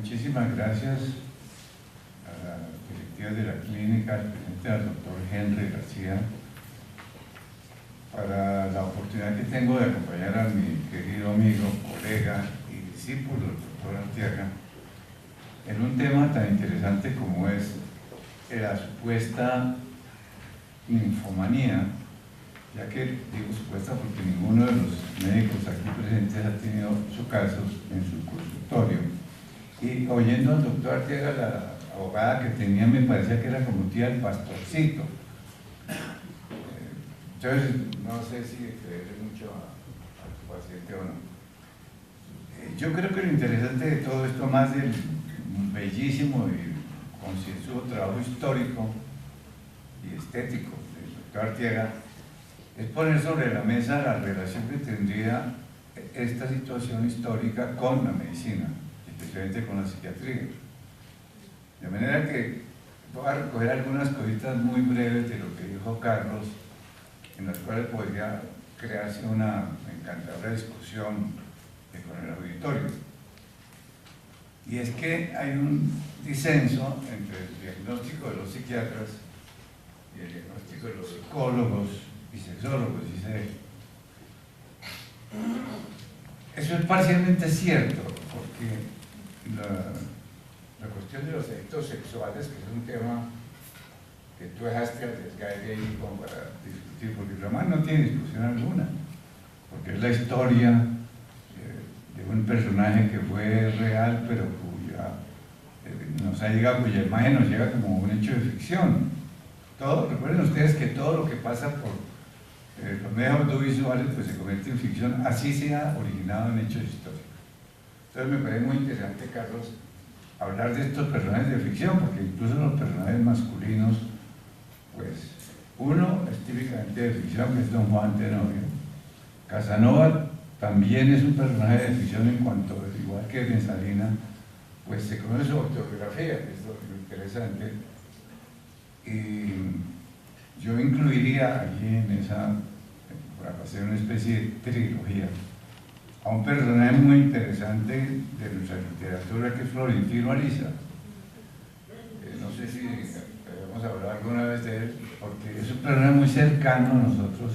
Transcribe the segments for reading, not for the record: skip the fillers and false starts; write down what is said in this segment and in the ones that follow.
Muchísimas gracias a la directiva de la clínica, al presidente, al doctor Henry García, para la oportunidad que tengo de acompañar a mi querido amigo, colega y discípulo, el doctor Arteaga, en un tema tan interesante como es la supuesta ninfomanía, ya que digo supuesta porque ninguno de los médicos aquí presentes ha tenido su caso en su consultorio. Y oyendo al doctor Arteaga, la abogada que tenía me parecía que era como tía del pastorcito. Entonces, no sé si creerle mucho a tu paciente o no. Yo creo que lo interesante de todo esto, más del bellísimo y concienzudo trabajo histórico y estético del doctor Arteaga, es poner sobre la mesa la relación que tendría esta situación histórica con la medicina, especialmente con la psiquiatría. De manera que voy a recoger algunas cositas muy breves de lo que dijo Carlos, en las cuales podría crearse una encantadora discusión con el auditorio. Y es que hay un disenso entre el diagnóstico de los psiquiatras y el diagnóstico de los psicólogos y sexólogos, dice él. Eso es parcialmente cierto, porque la cuestión de los delitos sexuales, que es un tema que tú dejaste arriesgar ahí como para discutir, porque además no tiene discusión alguna, porque es la historia de un personaje que fue real, pero cuya imagen nos llega como un hecho de ficción. Recuerden ustedes que todo lo que pasa por los medios audiovisuales pues se convierte en ficción, así sea originado en hechos históricos. Entonces me parece muy interesante, Carlos, hablar de estos personajes de ficción, porque incluso los personajes masculinos, pues uno es típicamente de ficción, que es Don Juan Tenorio. Casanova también es un personaje de ficción en cuanto, igual que Mesalina, pues se conoce su autobiografía, que es lo interesante. Y yo incluiría allí en esa, para hacer una especie de trilogía, a un personaje muy interesante de nuestra literatura, que es Florentino Ariza. No sé si hemos hablado alguna vez de él, porque es un personaje muy cercano a nosotros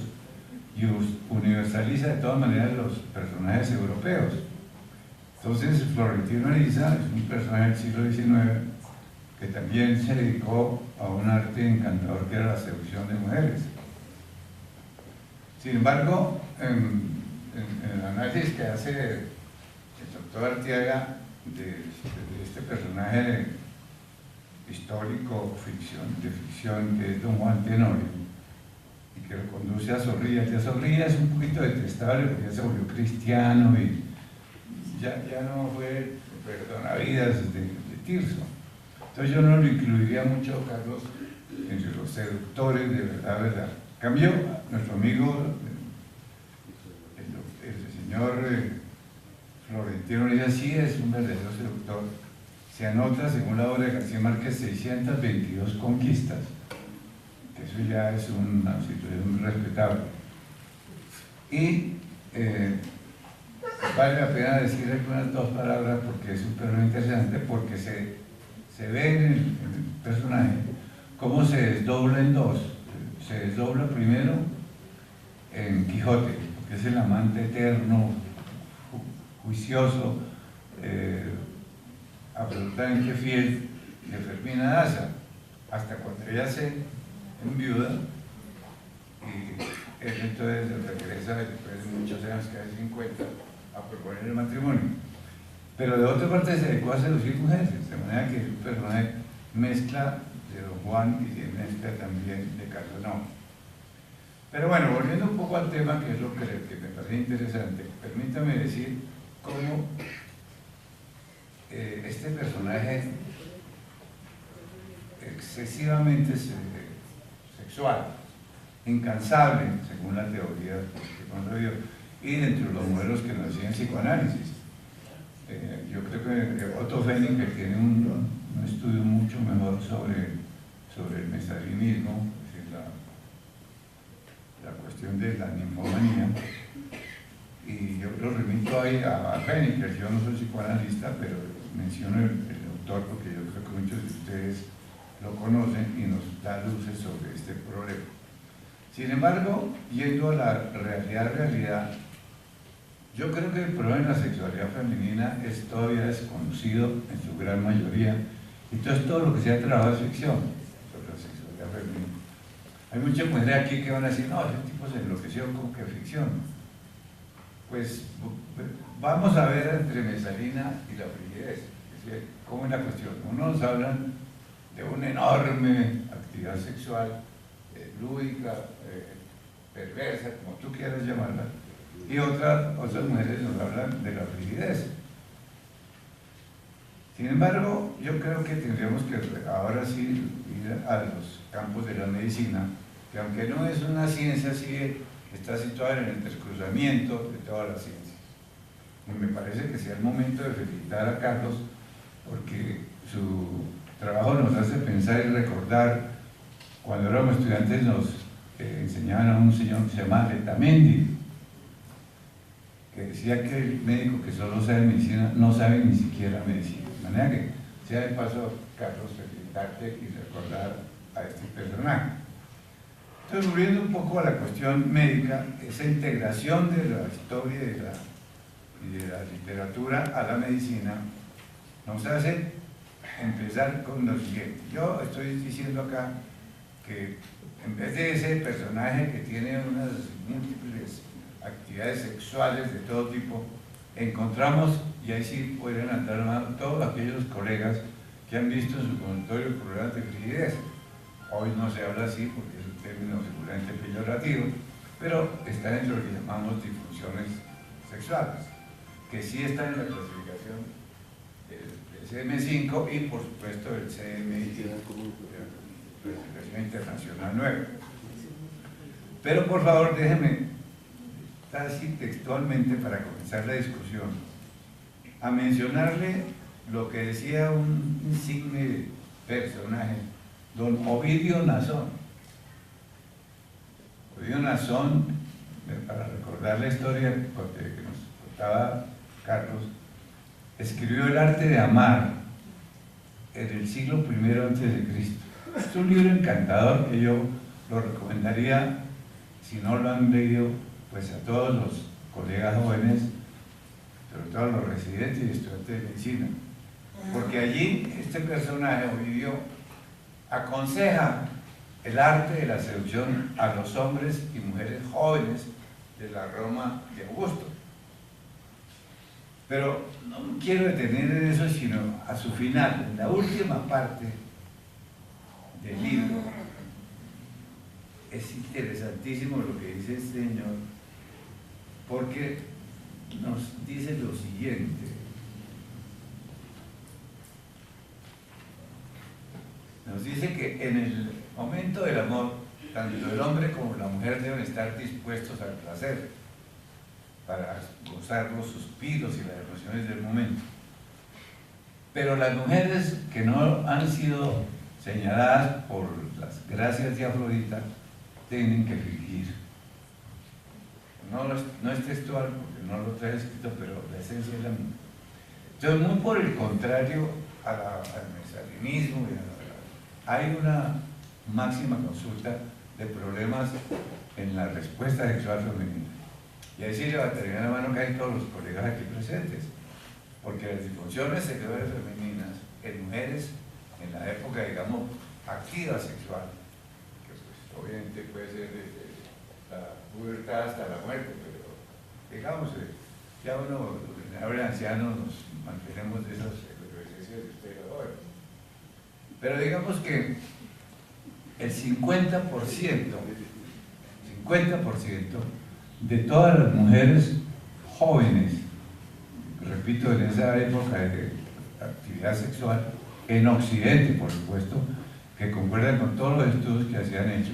y universaliza de todas maneras los personajes europeos. Entonces, Florentino Ariza es un personaje del siglo XIX que también se dedicó a un arte encantador que era la seducción de mujeres. Sin embargo, en el análisis que hace el doctor Arteaga de este personaje histórico de ficción que es Don Juan Tenorio, y que lo conduce a Zorrilla, que Zorrilla es un poquito detestable porque ya se volvió cristiano y ya no fue perdonavidas de Tirso. Entonces yo no lo incluiría mucho, Carlos, entre los seductores de verdad. En cambio, nuestro amigo, el señor Florentino Ariza, sí es un verdadero seductor. Se anota, según la obra de García Márquez, 622 conquistas, que eso ya es una situación respetable. Y vale la pena decir algunas dos palabras porque es un personaje interesante, porque se ve en el personaje cómo se desdobla en dos. Se desdobla primero en Quijote, que es el amante eterno, juicioso, absolutamente fiel de Fermina Daza, hasta cuando ella se enviuda y él entonces regresa después de muchos años, casi 50, a proponer el matrimonio. Pero de otra parte se dedicó a seducir mujeres, de manera que el personaje mezcla de Don Juan y se mezcla también de Casanova. Pero bueno, volviendo un poco al tema, que es lo que me parece interesante, permítame decir cómo este personaje excesivamente sexual, incansable, según la teoría que concedió, y dentro de los modelos que nos hacían psicoanálisis. Yo creo que Otto Fenning, que tiene un estudio mucho mejor sobre el mesalinismo, es decir, la cuestión de la ninfomanía, y yo lo remito ahí a Fenning, que yo no soy psicoanalista, pero menciono el autor porque yo creo que muchos de ustedes lo conocen y nos da luces sobre este problema. Sin embargo, yendo a la realidad, yo creo que el problema de la sexualidad femenina es todavía desconocido en su gran mayoría, y entonces todo lo que se ha trabajado es ficción sobre la sexualidad femenina. Hay muchas mujeres aquí que van a decir, no, ese tipo se enloqueció, como que ficción. Pues vamos a ver entre mesalina y la frigidez. Es decir, ¿cómo es la cuestión? Unos hablan de una enorme actividad sexual, lúdica, perversa, como tú quieras llamarla, y otras mujeres nos hablan de la frigidez. Sin embargo, yo creo que tendríamos que ahora sí ir a los campos de la medicina, que aunque no es una ciencia, sí está situada en el entrecruzamiento de todas las ciencias. Y me parece que sea el momento de felicitar a Carlos, porque su trabajo nos hace pensar y recordar. Cuando éramos estudiantes nos enseñaban a un señor que se llama Letamendi, que decía que el médico que solo sabe medicina no sabe ni siquiera medicina. De manera que sea de paso, Carlos, felicitarte y recordar a este personaje. Entonces, volviendo un poco a la cuestión médica, esa integración de la historia y de la literatura a la medicina nos hace empezar con lo siguiente. Yo estoy diciendo acá que en vez de ese personaje que tiene unas múltiples actividades sexuales de todo tipo, encontramos, y ahí sí pueden andar mano, todos aquellos colegas que han visto en su consultorio problemas de frigidez. Hoy no se habla así porque es un término seguramente peyorativo, pero está dentro de lo que llamamos disfunciones sexuales, que sí están en la clasificación del CM5 y por supuesto el CMI, la clasificación internacional 9. Pero por favor déjenme casi textualmente, para comenzar la discusión, a mencionarle lo que decía un insigne personaje, don Ovidio Nazón. Ovidio Nazón, para recordar la historia que nos contaba Carlos, escribió El arte de amar en el siglo I a.C. Es un libro encantador que yo lo recomendaría, si no lo han leído, pues a todos los colegas jóvenes, sobre todo a los residentes y estudiantes de medicina, porque allí este personaje, Ovidio, aconseja el arte de la seducción a los hombres y mujeres jóvenes de la Roma de Augusto. Pero no me quiero detener en eso, sino a su final, en la última parte del libro. Es interesantísimo lo que dice este señor, porque nos dice lo siguiente. Nos dice que en el momento del amor, tanto el hombre como la mujer deben estar dispuestos al placer para gozar los suspiros y las emociones del momento. Pero las mujeres que no han sido señaladas por las gracias de Afrodita tienen que fingir. No es textual porque no lo trae escrito, pero la esencia es la misma. Entonces, muy por el contrario al mesalinismo, hay una máxima consulta de problemas en la respuesta sexual femenina. Y ahí sí levantarían la mano casi todos los colegas aquí presentes, porque las disfunciones sexuales femeninas en mujeres en la época, digamos, activa sexual, que pues obviamente puede ser desde la pubertad hasta la muerte, pero digamos, ya uno, ahora ancianos, nos mantenemos de esas efervescencias de usted ahora. Pero digamos que el 50% de todas las mujeres jóvenes, repito, en esa época de actividad sexual, en Occidente, por supuesto, que concuerdan con todos los estudios que se han hecho,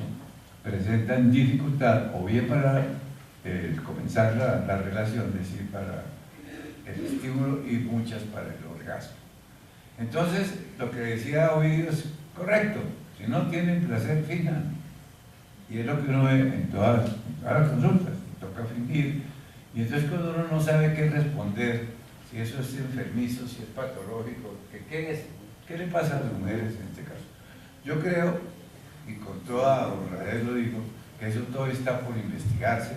presentan dificultad o bien para comenzar la relación, es decir, para el estímulo, y muchas para el orgasmo. Entonces, lo que decía Ovidio es correcto. Si no tienen placer, fijan. Y es lo que uno ve en todas las consultas. Toca fingir. Y entonces, cuando uno no sabe qué responder, si eso es enfermizo, si es patológico, ¿qué es? ¿Qué le pasa a las mujeres en este caso? Yo creo, y con toda honradez lo digo, que eso todo está por investigarse,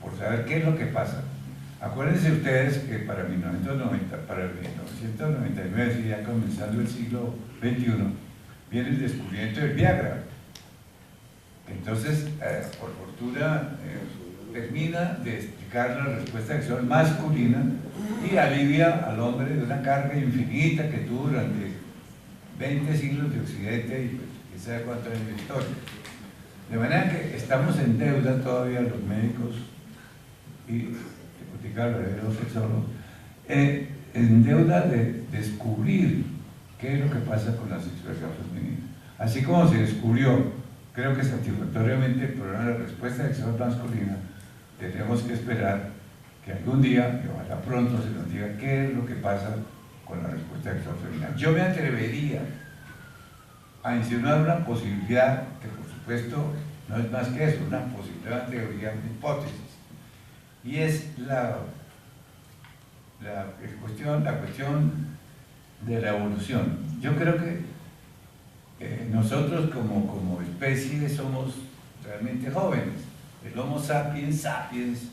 por saber qué es lo que pasa. Acuérdense ustedes que para 1990, para el 1999, ya comenzando el siglo XXI, viene el descubrimiento del Viagra. Entonces, por fortuna, termina de explicar la respuesta sexual masculina y alivia al hombre de una carga infinita que tuvo durante 20 siglos de Occidente y pues, quién sabe cuántos años de historia. De manera que estamos en deuda todavía los médicos y los sexólogos, en deuda de descubrir qué es lo que pasa con la sexualidad femenina. Así como se descubrió, creo que satisfactoriamente, el problema de la respuesta sexual masculina, tenemos que esperar que algún día, y ojalá pronto, se nos diga qué es lo que pasa con la respuesta sexual femenina. Yo me atrevería a insinuar una posibilidad que, por supuesto, no es más que eso, una posibilidad, una teoría, una hipótesis, y es la cuestión de la evolución. Yo creo que nosotros como especie somos realmente jóvenes. El Homo sapiens sapiens,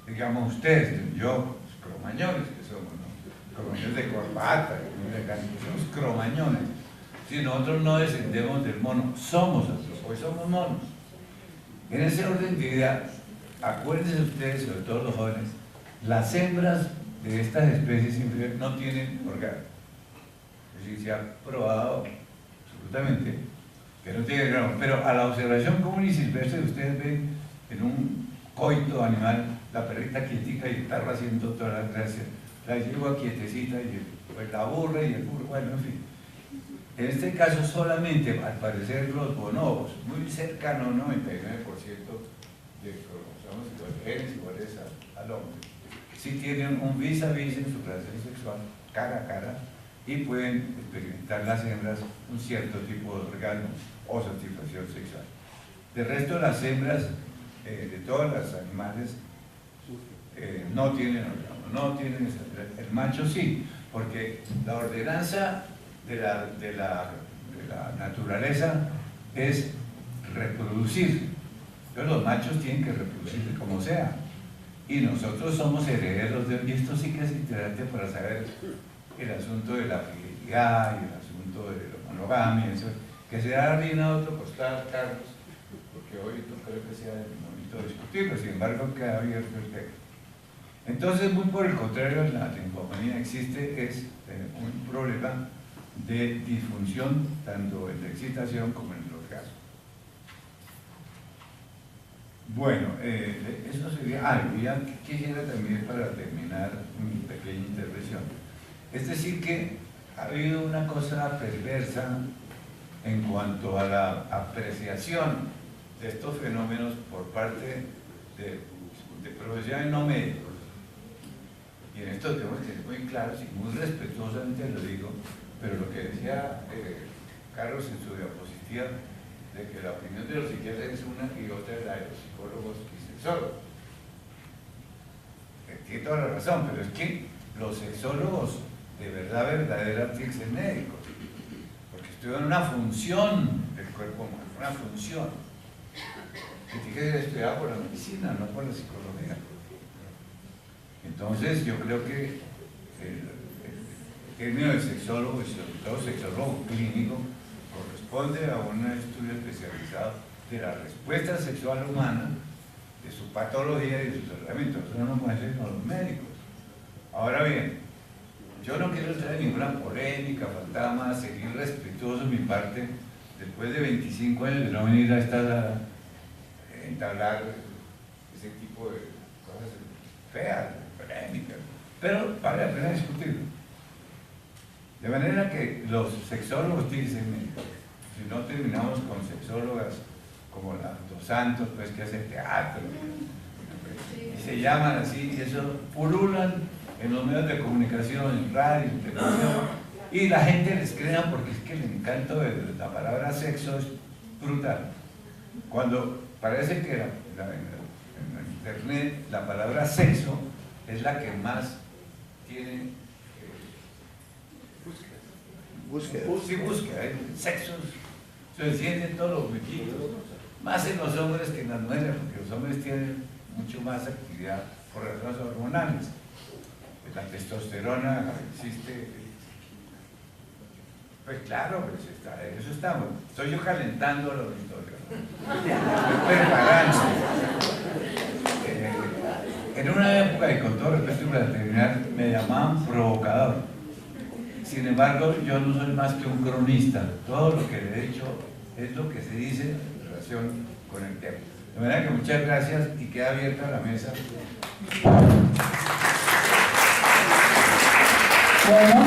digamos ustedes, yo, los cromañones que somos, ¿no? Cromañones de corbata, somos cromañones. Si nosotros no descendemos del mono, somos hoy somos monos. En ese orden de idea, acuérdense ustedes, sobre todo los jóvenes, las hembras de estas especies inferiores no tienen orgasmo. Es decir, se ha probado absolutamente que no tienen orgasmo. Pero a la observación común y silvestre, ustedes ven en un coito animal la perrita quietica y el perro haciendo todas las gracias. La yegua quietecita y pues, la burra y el burro, bueno, en fin. En este caso solamente, al parecer, los bonobos, muy cercano, 99% de cromosomas iguales, iguales al hombre, sí tienen un vis a vis en su relación sexual, cara a cara, y pueden experimentar las hembras un cierto tipo de orgasmo o satisfacción sexual. De resto, las hembras de todos los animales no tienen orgasmo, no tienen el macho sí, porque la ordenanza de la naturaleza es reproducir. Entonces los machos tienen que reproducirse como sea. Y nosotros somos herederos de... Y esto sí que es interesante para saber el asunto de la fidelidad y el asunto de la monogamia, eso, que se da bien a otro costal, Carlos, porque hoy no creo que sea el momento de discutirlo, sin embargo queda abierto el tema. Entonces, muy por el contrario, la linfomanía existe, es un problema de disfunción tanto en la excitación como en el orgasmo. Bueno, eso sería algo. Ya quisiera también para terminar mi pequeña intervención. Es decir que ha habido una cosa perversa en cuanto a la apreciación de estos fenómenos por parte de profesionales no médicos. Y en esto tenemos que ser muy claros y muy respetuosamente lo digo, pero lo que decía Carlos en su diapositiva, de que la opinión de los psiquiatras es una y otra es la de los psicólogos y sexólogos. Tiene toda la razón, pero es que los sexólogos de verdad verdadera tienen que ser médicos, porque estudian una función del cuerpo humano, una función que tiene que ser estudiada por la medicina, no por la psicología. Entonces yo creo que el término de sexólogo y sobre todo sexólogo clínico corresponde a un estudio especializado de la respuesta sexual humana, de su patología y de sus tratamientos. Eso no nos puede hacer con los médicos. Ahora bien, yo no quiero entrar en ninguna polémica, faltaba más, seguir respetuoso mi parte, después de 25 años de no venir a entablar ese tipo de cosas feas, polémicas, pero vale la pena discutirlo. De manera que los sexólogos dicen, si no terminamos con sexólogas como las Dos Santos, pues que hacen teatro, y se llaman así, y eso pululan en los medios de comunicación, en radio, en televisión, y la gente les crea porque es que el encanto de la palabra sexo es brutal. Cuando parece que en internet la palabra sexo es la que más tiene Búsqueda. sí, búsqueda, sexos, se encienden todos los huequitos, más en los hombres que en las mujeres, porque los hombres tienen mucho más actividad por razones hormonales. La testosterona existe, pues claro, pues eso estamos. Estoy yo calentando al auditorio, estoy preparando. En una época, y con todo respeto para terminar, me llamaban provocador. Sin embargo, yo no soy más que un cronista. Todo lo que le he dicho es lo que se dice en relación con el tema. De manera que muchas gracias y queda abierta la mesa. Bueno,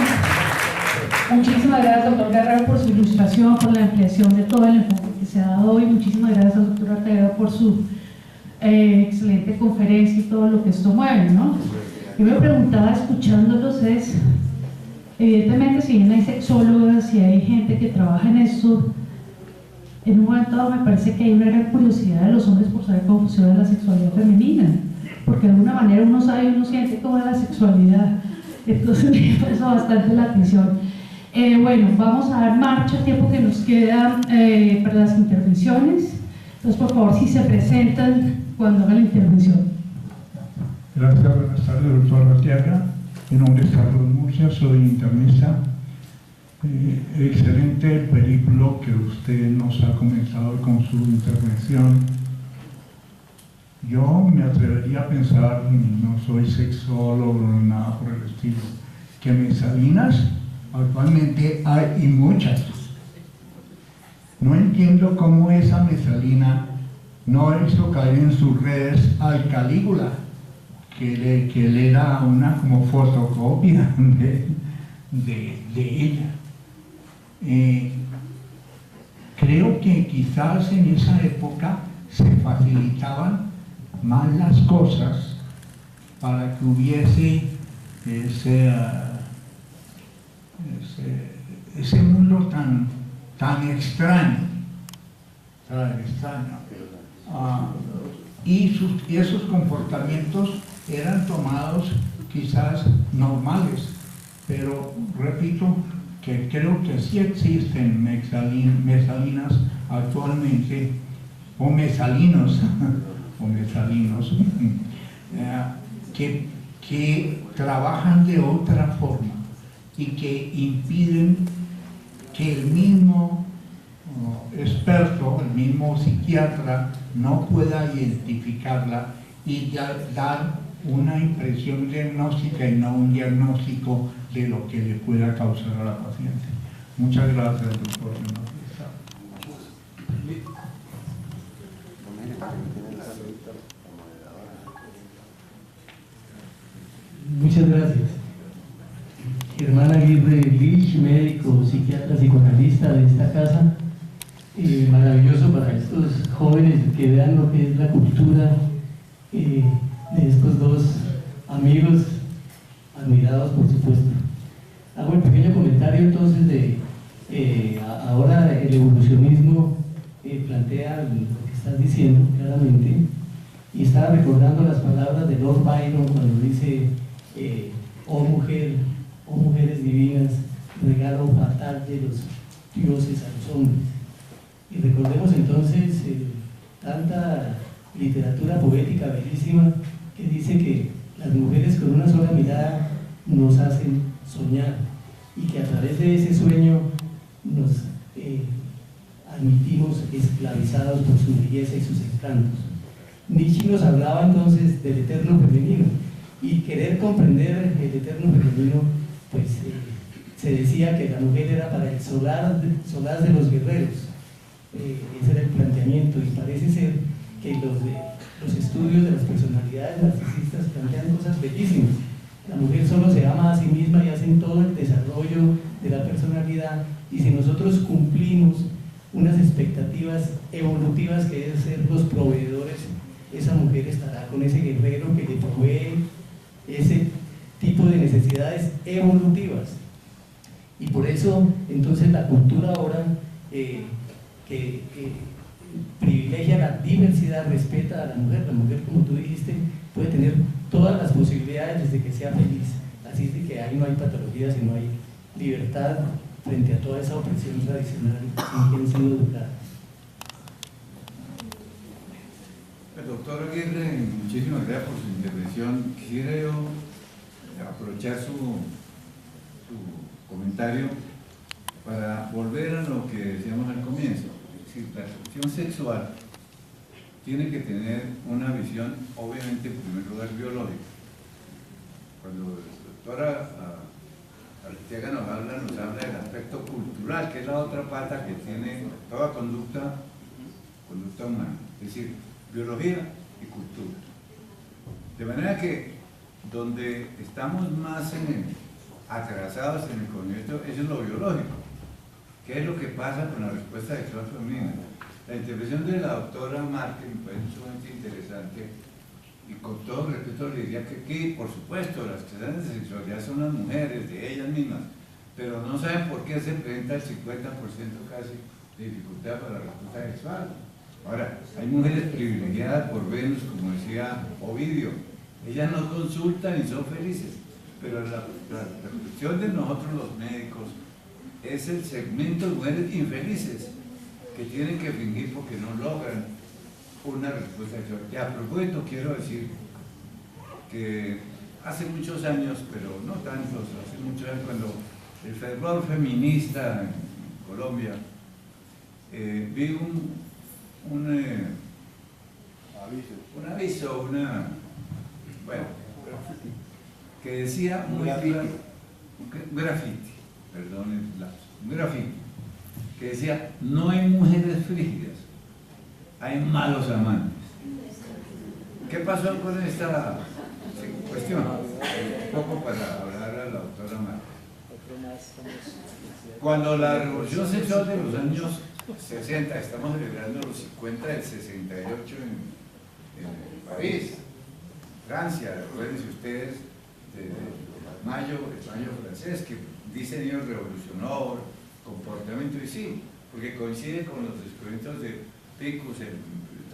muchísimas gracias, doctor Guerrero, por su ilustración, por la ampliación de todo el enfoque que se ha dado hoy. Muchísimas gracias, doctor Arteaga, por su excelente conferencia y todo lo que esto mueve, ¿no? Yo me preguntaba, escuchándolos, evidentemente, si bien hay sexólogas y hay gente que trabaja en esto, en un momento dado me parece que hay una gran curiosidad de los hombres por saber cómo funciona la sexualidad femenina, porque de alguna manera uno sabe y uno siente cómo es la sexualidad. Entonces me puso bastante la atención. Bueno, vamos a dar marcha al tiempo que nos queda para las intervenciones. Entonces, por favor, si se presentan cuando hagan la intervención. Gracias, buenas tardes, doctor Arteaga. Mi nombre es Carlos Murcia, soy internista. Excelente el periplo que usted nos ha comenzado con su intervención. Yo me atrevería a pensar, no soy sexólogo ni nada por el estilo, que mesalinas actualmente hay y muchas. No entiendo cómo esa mesalina no hizo caer en sus redes al Calígula, que le da una como fotocopia de ella. Creo que quizás en esa época se facilitaban más las cosas para que hubiese ese mundo tan extraño, y esos comportamientos eran tomados quizás normales, pero repito que creo que sí existen mesalinas actualmente, o mesalinos que trabajan de otra forma y que impiden que el mismo experto, el mismo psiquiatra, no pueda identificarla y dar una impresión diagnóstica y no un diagnóstico de lo que le pueda causar a la paciente. Muchas gracias, doctor. Muchas gracias. Germán Aguirre Lich, médico, psiquiatra, psicoanalista de esta casa. Maravilloso para estos jóvenes que vean lo que es la cultura de estos dos amigos, admirados por supuesto. Hago un pequeño comentario entonces de ahora el evolucionismo plantea lo que estás diciendo claramente, y estaba recordando las palabras de Lord Byron cuando dice oh mujer, oh mujeres divinas, regalo fatal de los dioses a los hombres. Y recordemos entonces tanta literatura poética bellísima que dice que las mujeres con una sola mirada nos hacen soñar y que a través de ese sueño nos admitimos esclavizados por su belleza y sus encantos. Nietzsche nos hablaba entonces del eterno femenino, y querer comprender el eterno femenino, pues se decía que la mujer era para el solaz de los guerreros. Ese era el planteamiento, y parece ser que los estudios de las personalidades narcisistas plantean cosas bellísimas. La mujer solo se ama a sí misma y hacen todo el desarrollo de la personalidad, y si nosotros cumplimos unas expectativas evolutivas que deben ser los proveedores, esa mujer estará con ese guerrero que le provee ese tipo de necesidades evolutivas. Y por eso entonces la cultura ahora que privilegia la diversidad, respeta a la mujer. La mujer, como tú dijiste, puede tener todas las posibilidades desde que sea feliz. La así de que ahí no hay patología, sino hay libertad frente a toda esa opresión tradicional en que han sido educadas. Doctor Aguirre, muchísimas gracias por su intervención. Quisiera yo aprovechar su comentario para volver a lo que decíamos al comienzo. Es decir, la cuestión sexual tiene que tener una visión, obviamente, en primer lugar, biológica. Cuando la doctora Arteaga nos habla del aspecto cultural, que es la otra pata que tiene toda conducta humana. Es decir, biología y cultura. De manera que donde estamos más atrasados en el conocimiento, eso es lo biológico. ¿Qué es lo que pasa con la respuesta sexual femenina? La intervención de la doctora Márquez me parece sumamente interesante, y con todo respeto le diría que aquí, por supuesto, las que saben de sexualidad son las mujeres, de ellas mismas, pero no saben por qué se presenta el 50% casi de dificultad para la respuesta sexual. Ahora, hay mujeres privilegiadas por Venus, como decía Ovidio, ellas no consultan y son felices, pero la cuestión de nosotros los médicos es el segmento de mujeres infelices que tienen que fingir porque no logran una respuesta sexual. Y a propósito, quiero decir que hace muchos años, pero no tantos, hace muchos años, cuando el fervor feminista en Colombia, vi un aviso, que decía un graffiti, que decía: no hay mujeres frígidas, hay malos amantes. ¿Qué pasó con esta cuestión? Un poco para hablar a la doctora Márquez. Cuando la revolución sexual de los años 60, estamos celebrando los 50 del 68 en París, Francia, recuérdense ustedes el mayo francés, que dicen ellos revolucionó comportamiento, y sí, porque coincide con los descubrimientos de Picus, el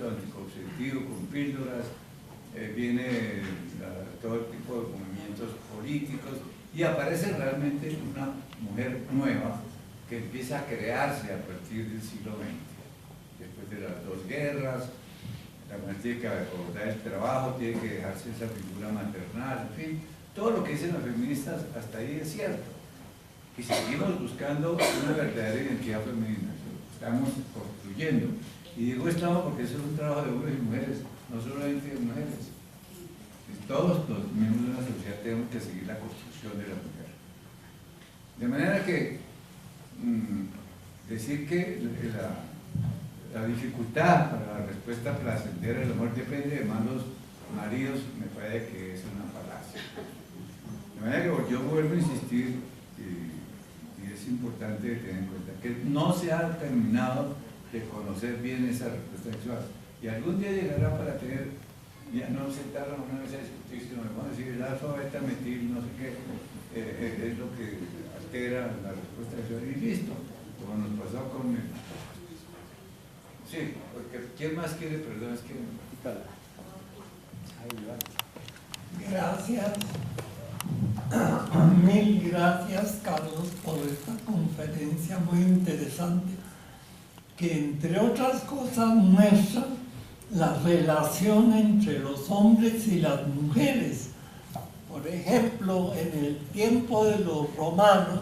anticonceptivo con píldoras, viene todo tipo de movimientos políticos, y aparece realmente una mujer nueva que empieza a crearse a partir del siglo XX, después de las dos guerras. La mujer tiene que abordar el trabajo, tiene que dejarse esa figura maternal, en fin, todo lo que dicen las feministas hasta ahí es cierto. Y seguimos buscando una verdadera identidad femenina, estamos construyendo. Y digo estamos porque eso es un trabajo de hombres y mujeres, no solamente de mujeres. Todos los miembros de la sociedad tenemos que seguir la construcción de la mujer. De manera que decir que la dificultad para la respuesta placentera del amor depende de malos maridos, me parece que es una falacia. De manera que yo vuelvo a insistir, y es importante tener en cuenta que no se ha terminado de conocer bien esa respuesta sexual, y algún día llegará para tener, ya no sentarnos una vez a discutir, sino vamos a decir el alfa, beta, metil, no sé qué, es lo que altera la respuesta sexual, y listo, como nos pasó con el... Sí, porque ¿quién más quiere? Perdón, es que... Gracias. Mil gracias, Carlos, por esta conferencia muy interesante, que entre otras cosas muestra la relación entre los hombres y las mujeres. Por ejemplo, en el tiempo de los romanos,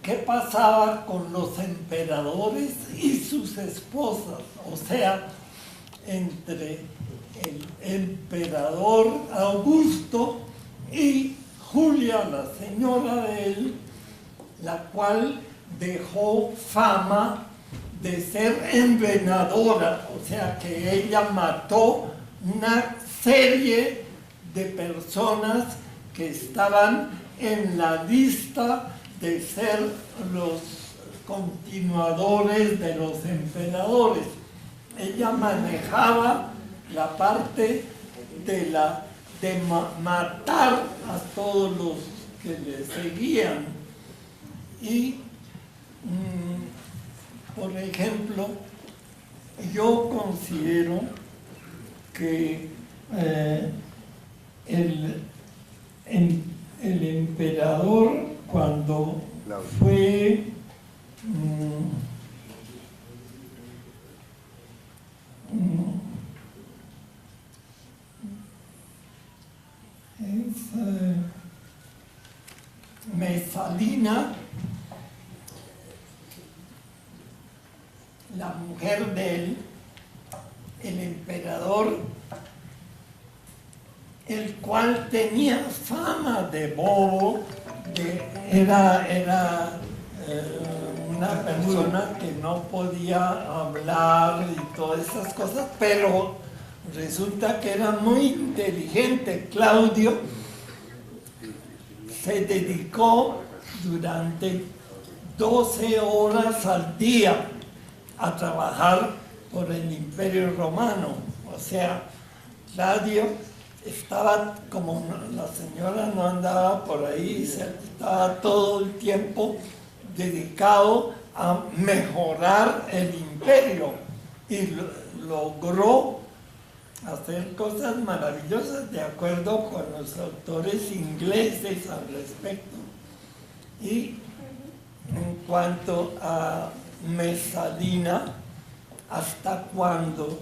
¿qué pasaba con los emperadores y sus esposas? O sea, entre el emperador Augusto y Julia, la señora de él, la cual dejó fama de ser envenenadora, o sea que ella mató una serie de personas que estaban en la lista de ser los continuadores de los emperadores. Ella manejaba la parte de matar a todos los que le seguían. Y, por ejemplo, yo considero que el emperador cuando fue Mesalina, la mujer de él, el emperador, el cual tenía fama de bobo, era una persona que no podía hablar y todas esas cosas, pero resulta que era muy inteligente. Claudio se dedicó durante 12 horas al día a trabajar por el Imperio Romano. O sea, Claudio estaba, como la señora no andaba por ahí, estaba todo el tiempo dedicado a mejorar el imperio y logró hacer cosas maravillosas de acuerdo con los autores ingleses al respecto. Y en cuanto a Mesalina, hasta cuando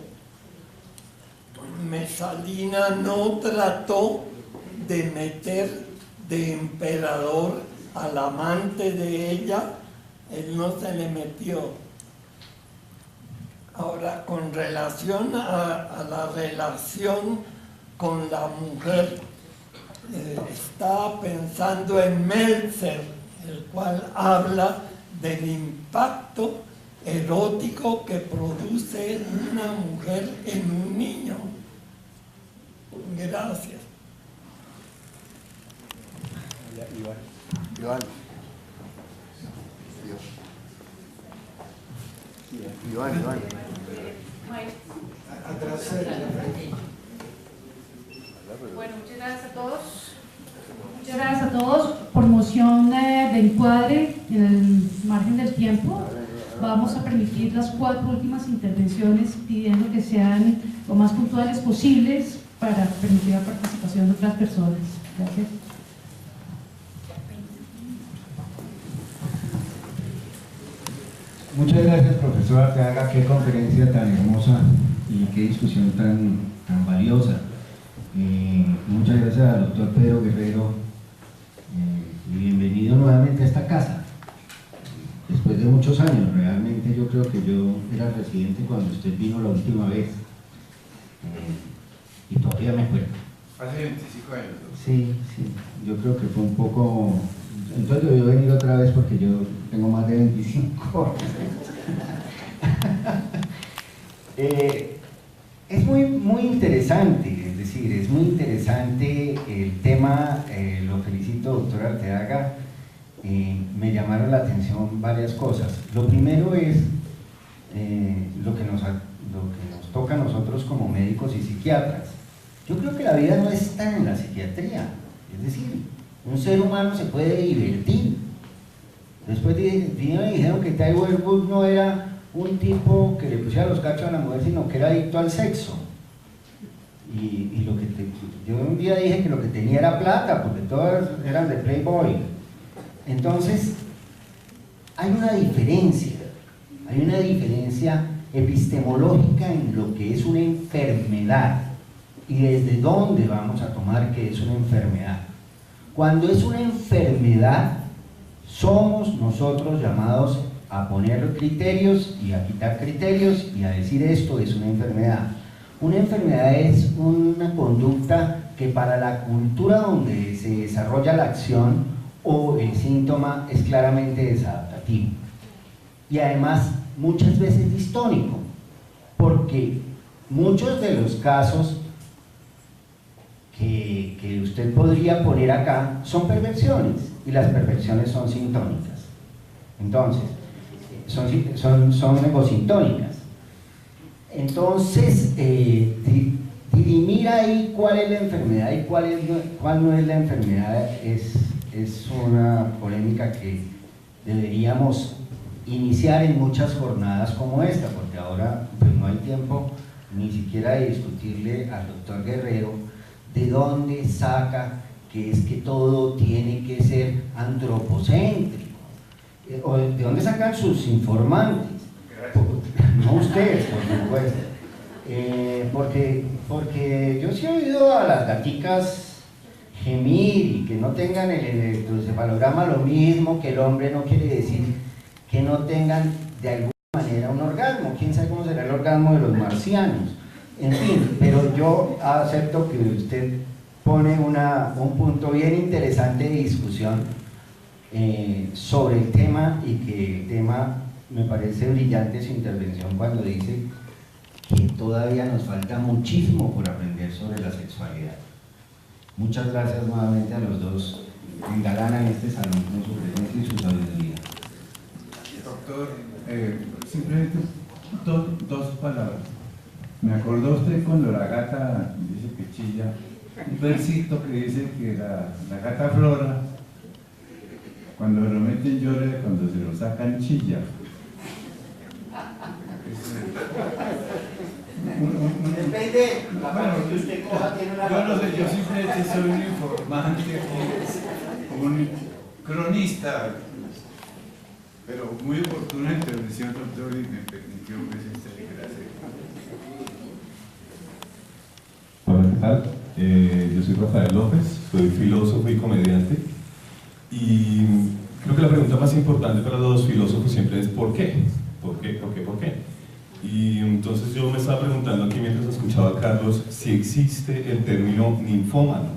Mesalina no trató de meter de emperador al amante de ella, él no se le metió. Ahora, con relación a la relación con la mujer, estaba pensando en Meltzer, el cual habla del impacto erótico que produce una mujer en un niño. Gracias. Iván. Bueno, muchas gracias a todos. Muchas gracias a todos. Por moción de encuadre, en el margen del tiempo, vamos a permitir las 4 últimas intervenciones pidiendo que sean lo más puntuales posibles para permitir la participación de otras personas. Gracias. Muchas gracias, profesor Arteaga, qué conferencia tan hermosa y qué discusión tan valiosa. Muchas gracias al doctor Pedro Guerrero y bienvenido nuevamente a esta casa. Después de muchos años, realmente yo creo que yo era residente cuando usted vino la última vez y todavía me acuerdo. Hace 25 años. Sí, yo creo que fue un poco... Entonces debió venir otra vez porque yo tengo más de 25 es muy interesante, es decir, es muy interesante el tema, lo felicito, doctor Arteaga. Me llamaron la atención varias cosas. Lo primero es lo que nos toca a nosotros como médicos y psiquiatras. Yo creo que la vida no está en la psiquiatría, es decir, un ser humano se puede divertir. Después me dijeron que Tiger Woods no era un tipo que le pusiera los cachos a la mujer, sino que era adicto al sexo. Y yo un día dije que lo que tenía era plata, porque todas eran de Playboy. Entonces, hay una diferencia epistemológica en lo que es una enfermedad y desde dónde vamos a tomar que es una enfermedad. Cuando es una enfermedad, somos nosotros llamados a poner criterios y a quitar criterios y a decir esto es una enfermedad. Una enfermedad es una conducta que para la cultura donde se desarrolla la acción o el síntoma es claramente desadaptativo. Y además muchas veces distónico, porque muchos de los casos que usted podría poner acá son perversiones, y las perversiones son sintónicas. Entonces, son egosintónicas. Entonces, dirimir ahí cuál es la enfermedad y cuál no es la enfermedad es una polémica que deberíamos iniciar en muchas jornadas como esta, porque ahora pues, no hay tiempo ni siquiera de discutirle al doctor Guerrero de dónde saca que es que todo tiene que ser antropocéntrico. ¿De dónde sacan sus informantes? No ustedes, por supuesto. Porque yo sí he oído a las gaticas gemir y que no tengan el electroencefalograma lo mismo que el hombre, no quiere decir que no tengan de alguna manera un orgasmo. ¿Quién sabe cómo será el orgasmo de los marcianos? En fin, pero yo acepto que usted pone un punto bien interesante de discusión sobre el tema, y que el tema me parece brillante su intervención cuando dice que todavía nos falta muchísimo por aprender sobre la sexualidad. Muchas gracias nuevamente a los dos que engalanan este salón con su presencia y su sabiduría. Doctor, simplemente dos palabras. Me acordó usted cuando la gata dice que chilla, un versito que dice que la gata Flora, cuando se lo meten llora y cuando se lo sacan chilla. Depende, la parte que usted coja tiene una... Yo no sé, yo simplemente soy un informante, un cronista, pero muy oportuna intervención, doctor, y me permitió pues esta clase. Hola, ¿qué tal? Yo soy Rafael López, soy filósofo y comediante, y creo que la pregunta más importante para los filósofos siempre es ¿por qué? ¿Por qué? ¿Por qué? ¿Por qué? Y entonces yo me estaba preguntando aquí mientras escuchaba a Carlos si existe el término ninfómano.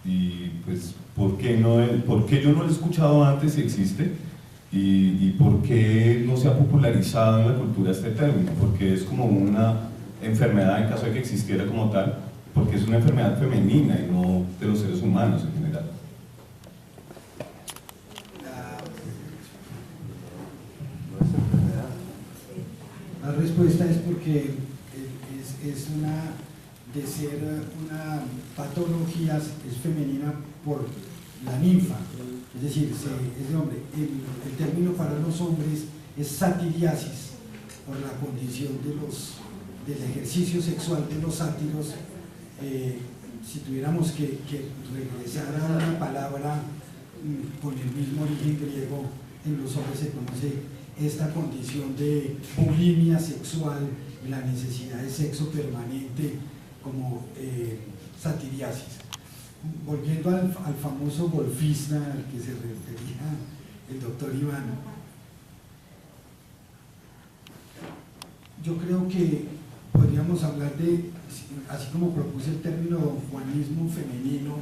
Y pues, ¿por qué yo no lo he escuchado antes si existe? Y ¿por qué no se ha popularizado en la cultura este término? Porque es como una enfermedad en caso de que existiera como tal, porque es una enfermedad femenina y no de los seres humanos en general. La respuesta es porque es una, de ser una patología, es femenina por la ninfa, es decir, es de hombre. El término para los hombres es satiriasis, por la condición del ejercicio sexual de los sátiros. Si tuviéramos que regresar a una palabra con el mismo origen griego, en los hombres se conoce esta condición de bulimia sexual y la necesidad de sexo permanente como satiriasis. Volviendo al famoso golfista al que se refería el doctor Iván, yo creo que podríamos hablar de, así como propuse el término don Juanismo femenino,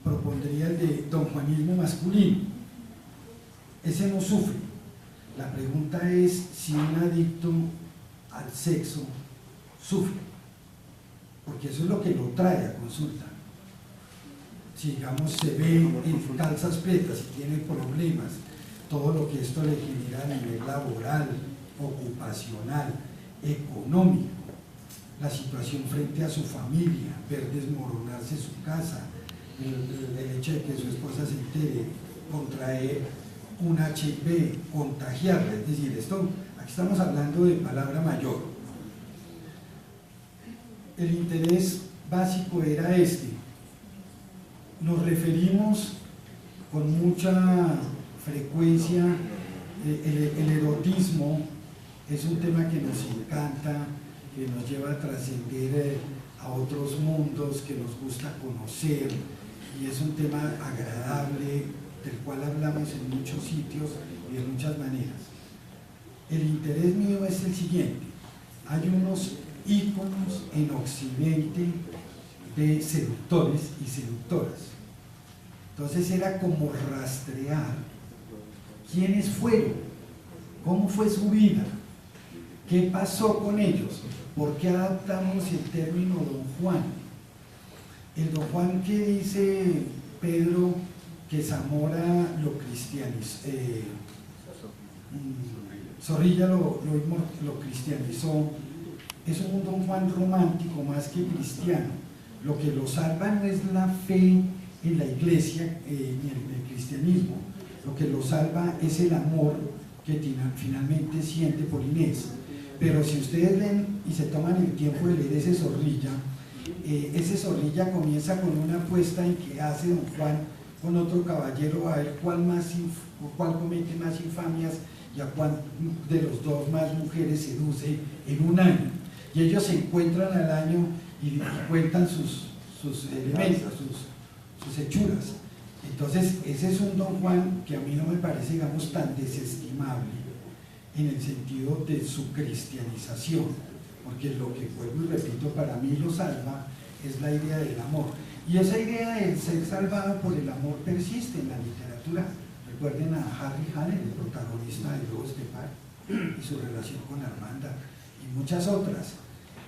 propondría el de don Juanismo masculino. Ese no sufre. La pregunta es si un adicto al sexo sufre, porque eso es lo que lo trae a consulta. Si, digamos, se ve en calzas pretas y tiene problemas, todo lo que esto le genera a nivel laboral, ocupacional, económico, la situación frente a su familia, ver desmoronarse su casa, el hecho de que su esposa se entere, contraer un HIV, contagiarla, es decir, aquí estamos hablando de palabra mayor. El interés básico era este. Nos referimos con mucha frecuencia, el erotismo es un tema que nos encanta, que nos lleva a trascender a otros mundos, que nos gusta conocer, y es un tema agradable, del cual hablamos en muchos sitios y de muchas maneras. El interés mío es el siguiente: hay unos íconos en Occidente de seductores y seductoras. Entonces era como rastrear quiénes fueron, cómo fue su vida, qué pasó con ellos, por qué adaptamos el término don Juan. El don Juan que dice Pedro que Zamora lo cristianizó, Zorrilla lo cristianizó, es un don Juan romántico más que cristiano. Lo que lo salva no es la fe en la iglesia ni el cristianismo, lo que lo salva es el amor que finalmente siente por Inés. Pero si ustedes leen y se toman el tiempo de leer ese Zorrilla, ese Zorrilla comienza con una apuesta en que hace don Juan con otro caballero a ver cuál comete más infamias y a cuál de los dos más mujeres seduce en un año. Y ellos se encuentran al año y cuentan sus elementos, sus hechuras. Entonces, ese es un don Juan que a mí no me parece, digamos, tan desestimable en el sentido de su cristianización, porque lo que vuelvo y repito, para mí lo salva es la idea del amor. Y esa idea de ser salvado por el amor persiste en la literatura. Recuerden a Harry Hallen, el protagonista de Lobos de Mar, y su relación con Armanda, y muchas otras.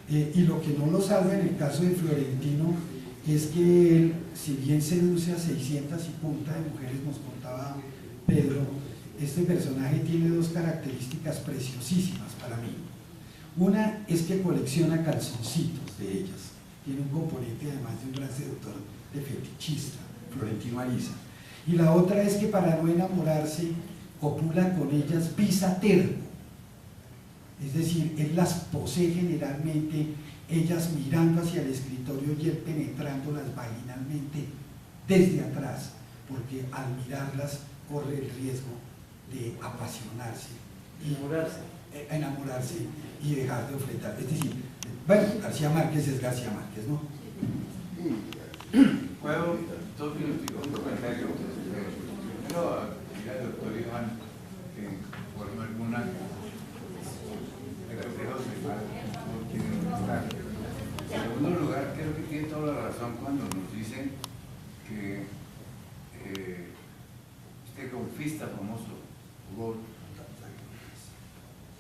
Y lo que no lo salva en el caso de Florentino es que él, si bien seduce a 600 y punta de mujeres, nos contaba Pedro, este personaje tiene dos características preciosísimas para mí. Una es que colecciona calzoncitos de ellas, tiene un componente además de un gran seductor de fetichista, Florentino Ariza. Y la otra es que para no enamorarse, copula con ellas vis termo, es decir, él las posee generalmente, ellas mirando hacia el escritorio y él penetrándolas vaginalmente desde atrás, porque al mirarlas corre el riesgo de apasionarse, enamorarse y dejar de ofrecer. Es decir, bueno, García Márquez es García Márquez, ¿no? ¿Puedo 2 minutos un comentario? Primero, diga al doctor Iván que por alguna en segundo lugar, creo que tiene toda la razón cuando nos dicen que este golfista famoso, Hugo,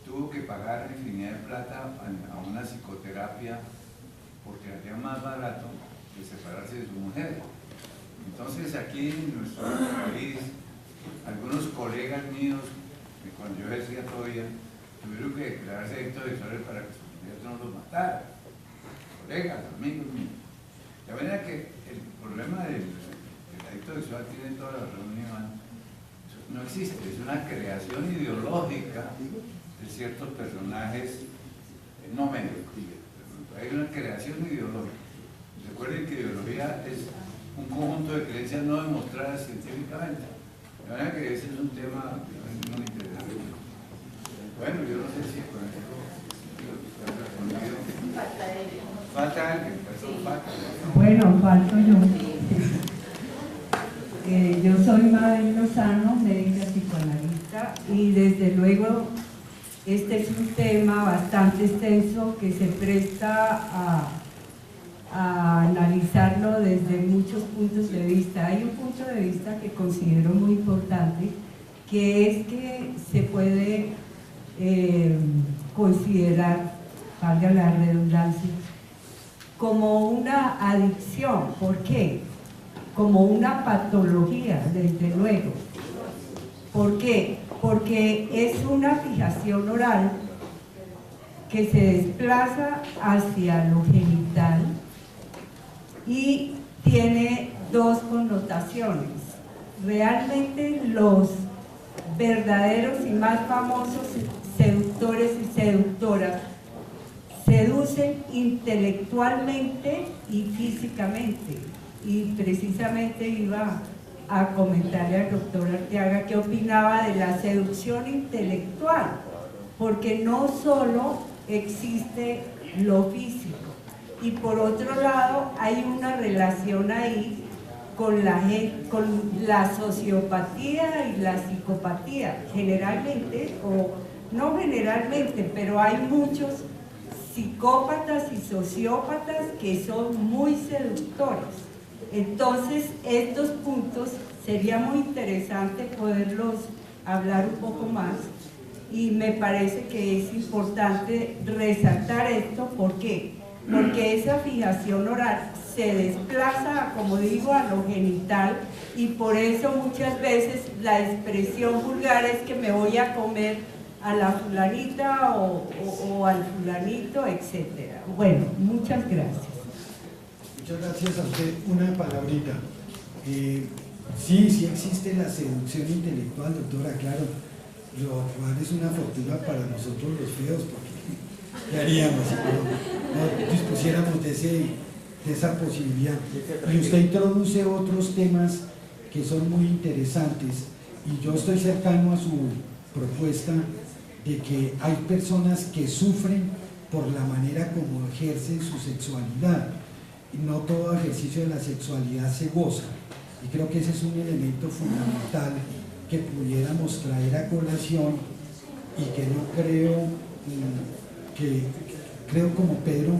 tuvo que pagar infinidad de plata a una psicoterapia porque hacía más barato que separarse de su mujer. Entonces aquí en nuestro país, algunos colegas míos, cuando yo ejercía todavía, tuvieron que declararse adictos sexuales para que su mujer no los matara. Colegas, amigos míos. De manera que el problema del adicto sexual tiene toda la razón, Iván. No existe, es una creación ideológica de ciertos personajes no médicos. Hay una creación ideológica. Recuerden que ideología es un conjunto de creencias no demostradas científicamente. De manera que ese es un tema muy interesante. Bueno, yo no sé si con eso falta alguien, perdón, falta. Bueno, falto yo. Yo soy Mabel Lozano, médica psicoanalista, y desde luego este es un tema bastante extenso que se presta a analizarlo desde muchos puntos de vista. Hay un punto de vista que considero muy importante, que es que se puede considerar, valga la redundancia, como una adicción. ¿Por qué? Como una patología, desde luego. ¿Por qué? Porque es una fijación oral que se desplaza hacia lo genital y tiene dos connotaciones. Realmente los verdaderos y más famosos seductores y seductoras seducen intelectualmente y físicamente. Y precisamente iba a comentarle al doctor Arteaga qué opinaba de la seducción intelectual, porque no solo existe lo físico, y por otro lado hay una relación ahí con la sociopatía y la psicopatía, generalmente, o no generalmente, pero hay muchos psicópatas y sociópatas que son muy seductores. Entonces, estos puntos sería muy interesante poderlos hablar un poco más, y me parece que es importante resaltar esto. ¿Por qué? Porque esa fijación oral se desplaza, como digo, a lo genital, y por eso muchas veces la expresión vulgar es que me voy a comer a la fulanita o al fulanito, etc. Bueno, muchas gracias. Muchas gracias a usted. Una palabrita. Sí existe la seducción intelectual, doctora, claro. Lo cual es una fortuna para nosotros los feos, porque ¿qué haríamos si no dispusiéramos de esa posibilidad. Y usted introduce otros temas que son muy interesantes y yo estoy cercano a su propuesta de que hay personas que sufren por la manera como ejercen su sexualidad y no todo ejercicio de la sexualidad se goza, y creo que ese es un elemento fundamental que pudiéramos traer a colación y que no creo creo como Pedro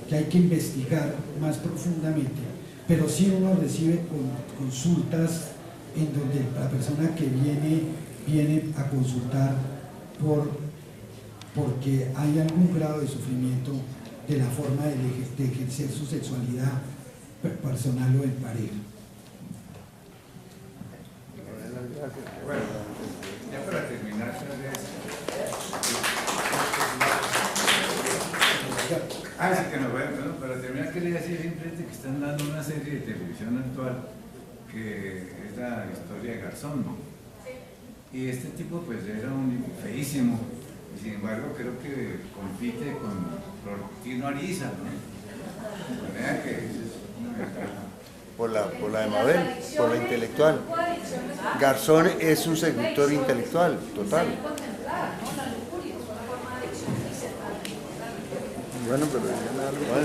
que hay que investigar más profundamente, pero sí uno recibe consultas en donde la persona que viene a consultar porque hay algún grado de sufrimiento de la forma de ejercer su sexualidad personal o en pareja. Bueno, ya para terminar, sí que no, bueno, para terminar quería decir simplemente que están dando una serie de televisión actual que es la historia de Garzón, ¿no? Y este tipo pues era un feísimo, y sin embargo creo que compite con Florentino Ariza, ¿no? De manera que por la de Mabel, por la intelectual. Garzón es un seductor intelectual, total. Bueno, pero ya me da igual.